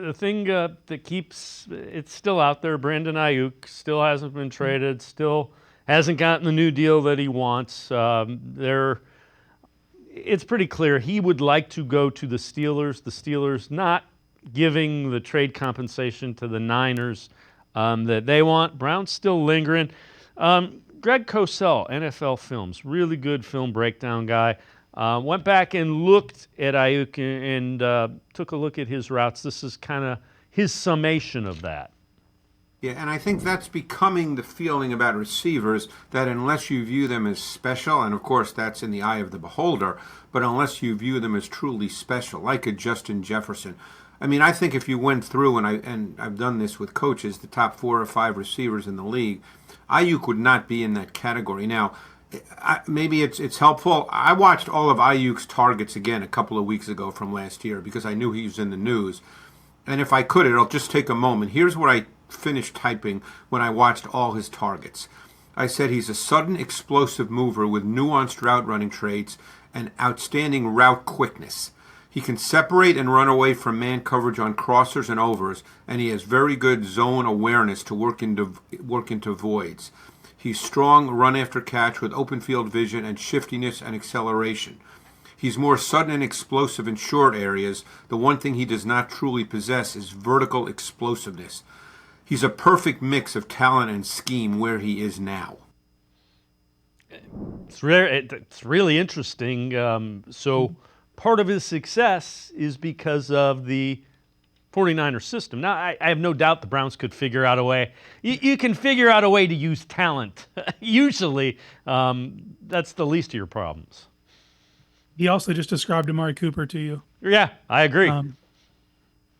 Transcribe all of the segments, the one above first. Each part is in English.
The thing that keeps it's still out there, Brandon Aiyuk still hasn't been traded, still hasn't gotten the new deal that he wants. It's pretty clear he would like to go to the Steelers. The Steelers not giving the trade compensation to the Niners that they want. Brown's still lingering. Greg Cosell, NFL Films, really good film breakdown guy. Went back and looked at Aiyuk and took a look at his routes. This is kind of his summation of that. Yeah, and I think that's becoming the feeling about receivers, that unless you view them as special, and of course that's in the eye of the beholder, but unless you view them as truly special, like a Justin Jefferson. I mean, I think if you went through, and I've done this with coaches, the top 4 or 5 receivers in the league, Aiyuk would not be in that category. Now, maybe it's helpful. I watched all of Aiyuk's targets again a couple of weeks ago from last year because I knew he was in the news. And if I could, it'll just take a moment. Here's what I finished typing when I watched all his targets. I said he's a sudden, explosive mover with nuanced route running traits and outstanding route quickness. He can separate and run away from man coverage on crossers and overs, and he has very good zone awareness to work into voids. He's strong run after catch with open field vision and shiftiness and acceleration. He's more sudden and explosive in short areas. The one thing he does not truly possess is vertical explosiveness. He's a perfect mix of talent and scheme where he is now. It's really interesting. So part of his success is because of the 49ers system. Now, I have no doubt the Browns could figure out a way. You can figure out a way to use talent. Usually, that's the least of your problems. He also just described Amari Cooper to you. Yeah, I agree.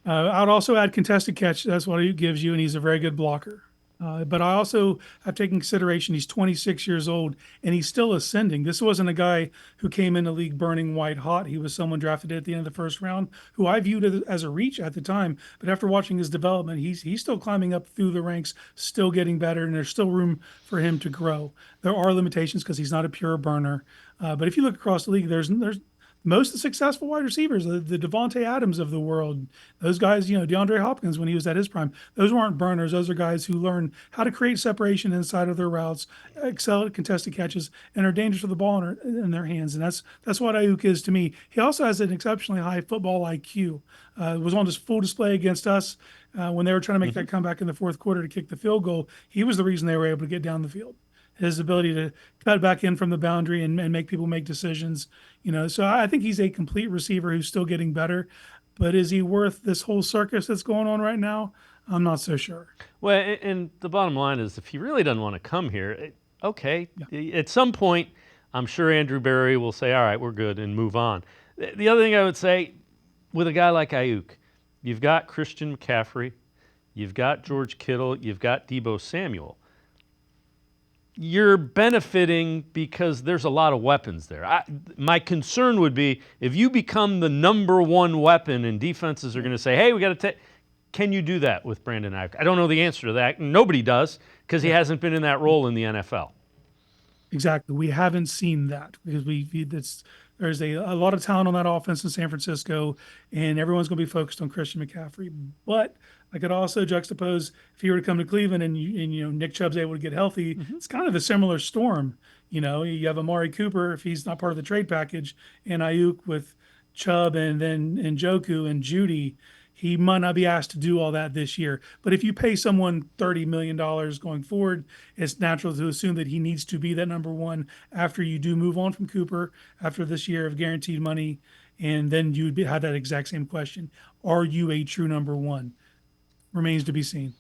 I'd also add contested catch. That's what he gives you, and he's a very good blocker. But I also have taken consideration he's 26 years old, and he's still ascending. This wasn't a guy who came in the league burning white hot. He was someone drafted at the end of the first round who I viewed as a reach at the time. But after watching his development, he's still climbing up through the ranks, still getting better, and there's still room for him to grow. There are limitations because he's not a pure burner. But if you look across the league, there's most of the successful wide receivers, the Devontae Adams of the world, those guys, DeAndre Hopkins when he was at his prime, those weren't burners. Those are guys who learn how to create separation inside of their routes, excel at contested catches, and are dangerous with the ball in their hands. And that's what Aiyuk is to me. He also has an exceptionally high football IQ. Was on full display against us when they were trying to make that comeback in the fourth quarter to kick the field goal. He was the reason they were able to get down the field. His ability to cut back in from the boundary and make people make decisions, So I think he's a complete receiver who's still getting better. But is he worth this whole circus that's going on right now? I'm not so sure. Well, and the bottom line is if he really doesn't want to come here, okay, at some point, I'm sure Andrew Berry will say, all right, we're good, and move on. The other thing I would say, with a guy like Aiyuk, you've got Christian McCaffrey, you've got George Kittle, you've got Deebo Samuel. You're benefiting because there's a lot of weapons there. My concern would be if you become the number one weapon and defenses are going to say, hey, we got to take. Can you do that with Brandon Aiyuk? I don't know the answer to that. Nobody does because he hasn't been in that role in the NFL. Exactly. We haven't seen that because there's a lot of talent on that offense in San Francisco, and everyone's going to be focused on Christian McCaffrey. But I could also juxtapose if he were to come to Cleveland and Nick Chubb's able to get healthy, it's kind of a similar storm. You have Amari Cooper if he's not part of the trade package, and Aiyuk with Chubb and then Njoku and Judy. He might not be asked to do all that this year. But if you pay someone $30 million going forward, it's natural to assume that he needs to be that number one after you do move on from Cooper after this year of guaranteed money. And then you'd have that exact same question. Are you a true number one? Remains to be seen.